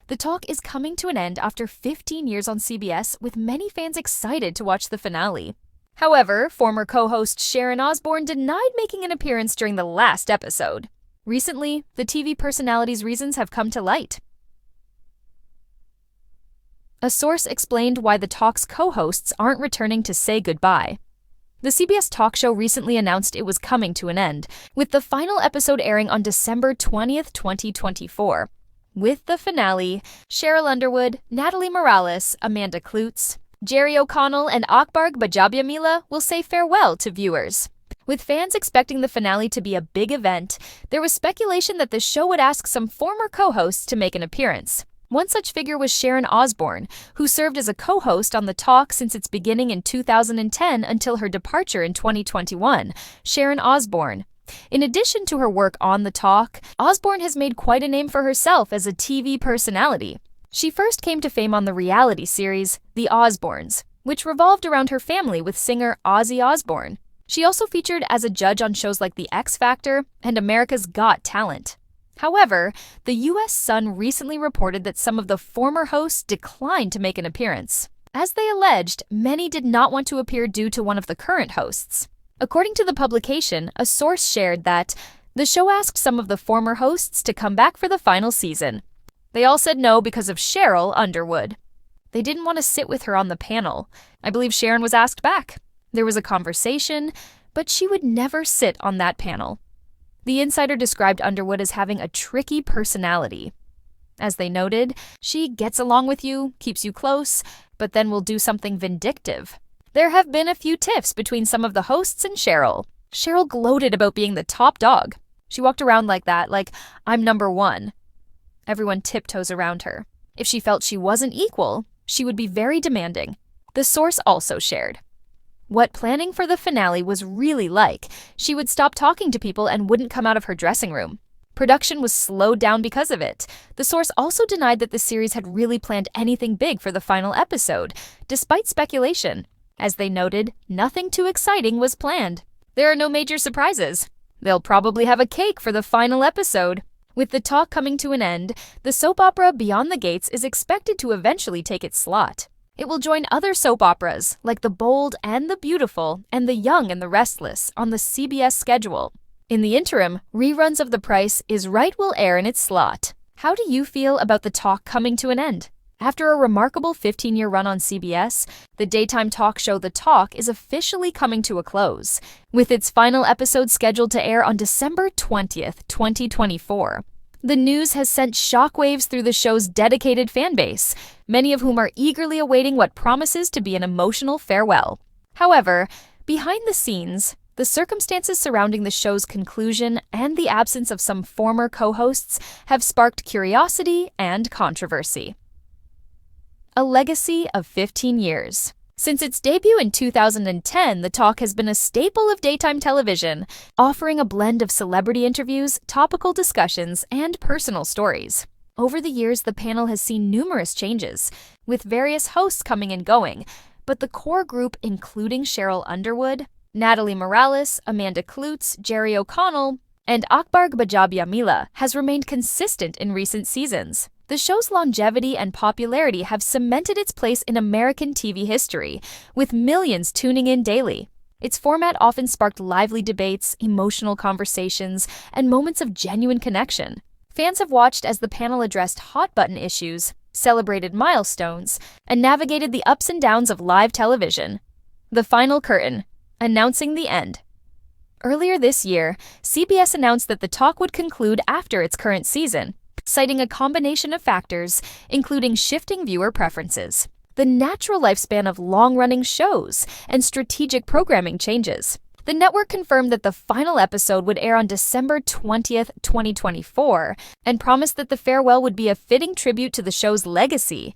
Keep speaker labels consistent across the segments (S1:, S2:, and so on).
S1: The talk is coming to an end after 15 years on CBS, with many fans excited to watch the finale. However, former co-host Sharon Osbourne denied making an appearance during the last episode. Recently, the TV personality's reasons have come to light. A source explained why the talk's co-hosts aren't returning to say goodbye. The CBS talk show recently announced it was coming to an end, with the final episode airing on December 20th, 2024. With the finale, Cheryl Underwood, Natalie Morales, Amanda Kloots, Jerry O'Connell, and Akbar Gbajabiamila will say farewell to viewers. With fans expecting the finale to be a big event, there was speculation that the show would ask some former co-hosts to make an appearance. One such figure was Sharon Osbourne, who served as a co-host on the talk since its beginning in 2010 until her departure in 2021. Sharon Osbourne. In addition to her work on the talk, Osbourne has made quite a name for herself as a TV personality. She first came to fame on the reality series The Osbournes, which revolved around her family with singer Ozzy Osbourne. She also featured as a judge on shows like The X Factor and America's Got Talent. However, the U.S. Sun recently reported that some of the former hosts declined to make an appearance. As they alleged, many did not want to appear due to one of the current hosts. According to the publication, a source shared that the show asked some of the former hosts to come back for the final season. They all said no because of Cheryl Underwood. They didn't want to sit with her on the panel. I believe Sharon was asked back. There was a conversation, but she would never sit on that panel. The insider described Underwood as having a tricky personality. As they noted, she gets along with you, keeps you close, but then will do something vindictive. There have been a few tiffs between some of the hosts and Cheryl. Cheryl gloated about being the top dog. She walked around like that, like, I'm number one. Everyone tiptoes around her. If she felt she wasn't equal, she would be very demanding. The source also shared what planning for the finale was really like. She would stop talking to people and wouldn't come out of her dressing room. Production was slowed down because of it. The source also denied that the series had really planned anything big for the final episode, despite speculation. As they noted, nothing too exciting was planned. There are no major surprises. They'll probably have a cake for the final episode. With the talk coming to an end, the soap opera Beyond the Gates is expected to eventually take its slot. It will join other soap operas like The Bold and the Beautiful and The Young and the Restless on the CBS schedule. In the interim, reruns of The Price is Right will air in its slot. How do you feel about the talk coming to an end? After a remarkable 15-year run on CBS, the daytime talk show The Talk is officially coming to a close, with its final episode scheduled to air on December 20th, 2024. The news has sent shockwaves through the show's dedicated fan base, many of whom are eagerly awaiting what promises to be an emotional farewell. However, behind the scenes, the circumstances surrounding the show's conclusion and the absence of some former co-hosts have sparked curiosity and controversy. A legacy of 15 years. Since its debut in 2010, The Talk has been a staple of daytime television, offering a blend of celebrity interviews, topical discussions, and personal stories. Over the years, the panel has seen numerous changes, with various hosts coming and going, but the core group, including Cheryl Underwood, Natalie Morales, Amanda Kloots, Jerry O'Connell, and Akbar Gbajabiamila, has remained consistent in recent seasons. The show's longevity and popularity have cemented its place in American TV history, with millions tuning in daily. Its format often sparked lively debates, emotional conversations, and moments of genuine connection. Fans have watched as the panel addressed hot-button issues, celebrated milestones, and navigated the ups and downs of live television. The final curtain, announcing the end. Earlier this year, CBS announced that The Talk would conclude after its current season, citing a combination of factors, including shifting viewer preferences, the natural lifespan of long-running shows, and strategic programming changes. The network confirmed that the final episode would air on December 20th, 2024, and promised that the farewell would be a fitting tribute to the show's legacy.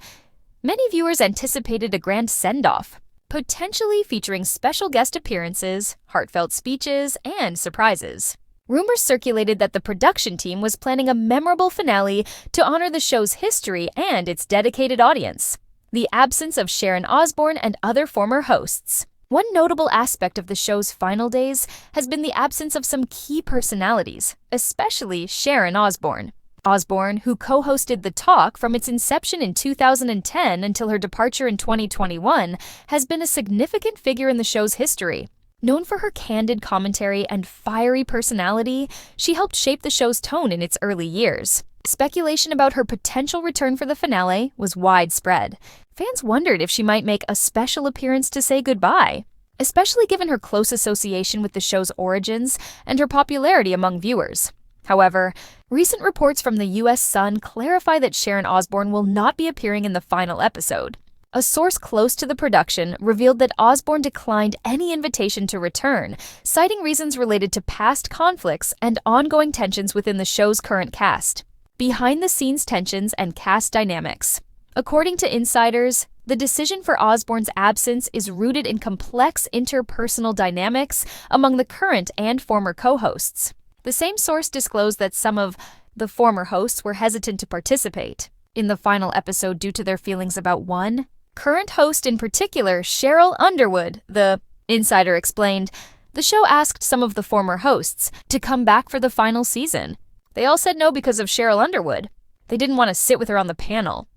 S1: Many viewers anticipated a grand send-off, potentially featuring special guest appearances, heartfelt speeches, and surprises. Rumors circulated that the production team was planning a memorable finale to honor the show's history and its dedicated audience. The absence of Sharon Osbourne and other former hosts. One notable aspect of the show's final days has been the absence of some key personalities, especially Sharon Osbourne. Osbourne, who co-hosted The Talk from its inception in 2010 until her departure in 2021, has been a significant figure in the show's history. Known for her candid commentary and fiery personality, she helped shape the show's tone in its early years. Speculation about her potential return for the finale was widespread. Fans wondered if she might make a special appearance to say goodbye, especially given her close association with the show's origins and her popularity among viewers. However, recent reports from the U.S. Sun clarify that Sharon Osbourne will not be appearing in the final episode. A source close to the production revealed that Osbourne declined any invitation to return, citing reasons related to past conflicts and ongoing tensions within the show's current cast. Behind-the-scenes tensions and cast dynamics. According to insiders, the decision for Osbourne's absence is rooted in complex interpersonal dynamics among the current and former co-hosts. The same source disclosed that some of the former hosts were hesitant to participate in the final episode due to their feelings about one current host, in particular, Cheryl Underwood. The insider explained, the show asked some of the former hosts to come back for the final season. They all said no because of Cheryl Underwood. They didn't want to sit with her on the panel.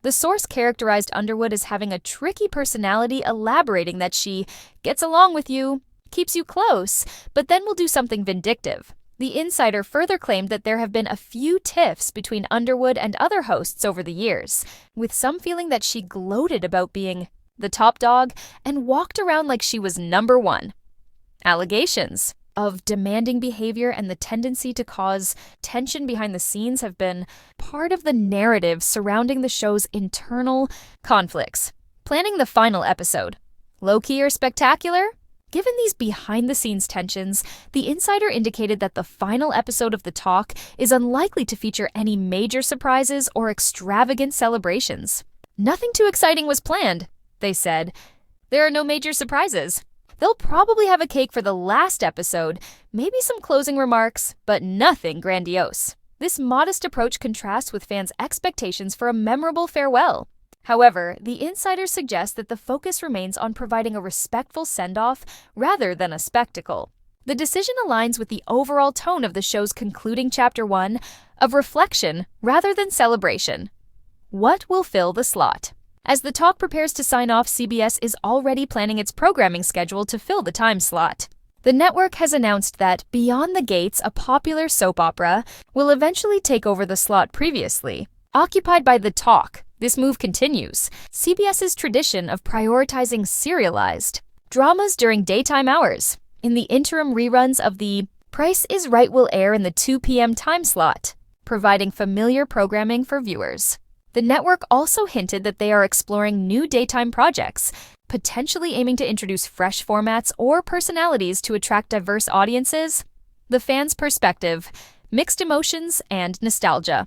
S1: The source characterized Underwood as having a tricky personality, elaborating that she gets along with you, keeps you close, but then will do something vindictive. The insider further claimed that there have been a few tiffs between Underwood and other hosts over the years, with some feeling that she gloated about being the top dog and walked around like she was number one. Allegations of demanding behavior and the tendency to cause tension behind the scenes have been part of the narrative surrounding the show's internal conflicts. Planning the final episode. Low-key or spectacular? Given these behind-the-scenes tensions, the insider indicated that the final episode of The Talk is unlikely to feature any major surprises or extravagant celebrations. Nothing too exciting was planned, they said. There are no major surprises. They'll probably have a cake for the last episode, maybe some closing remarks, but nothing grandiose. This modest approach contrasts with fans' expectations for a memorable farewell. However, the insider suggests that the focus remains on providing a respectful send-off rather than a spectacle. The decision aligns with the overall tone of the show's concluding Chapter 1 of reflection rather than celebration. What will fill the slot? As The Talk prepares to sign off, CBS is already planning its programming schedule to fill the time slot. The network has announced that Beyond the Gates, a popular soap opera, will eventually take over the slot previously occupied by The Talk. This move continues CBS's tradition of prioritizing serialized dramas during daytime hours. In the interim, reruns of The Price is Right will air in the 2 p.m. time slot, providing familiar programming for viewers. The network also hinted that they are exploring new daytime projects, potentially aiming to introduce fresh formats or personalities to attract diverse audiences. The fans' perspective, mixed emotions, and nostalgia.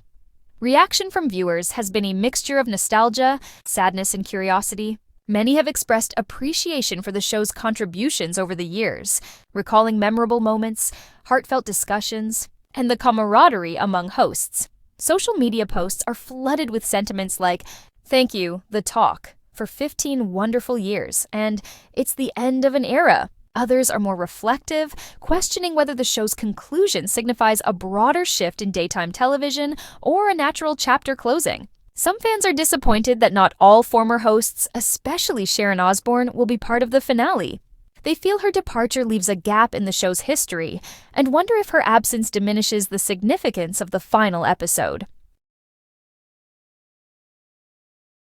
S1: Reaction from viewers has been a mixture of nostalgia, sadness, and curiosity. Many have expressed appreciation for the show's contributions over the years, recalling memorable moments, heartfelt discussions, and the camaraderie among hosts. Social media posts are flooded with sentiments like, "Thank you, The Talk, for 15 wonderful years," and "It's the end of an era." Others are more reflective, questioning whether the show's conclusion signifies a broader shift in daytime television or a natural chapter closing. Some fans are disappointed that not all former hosts, especially Sharon Osbourne, will be part of the finale. They feel her departure leaves a gap in the show's history and wonder if her absence diminishes the significance of the final episode.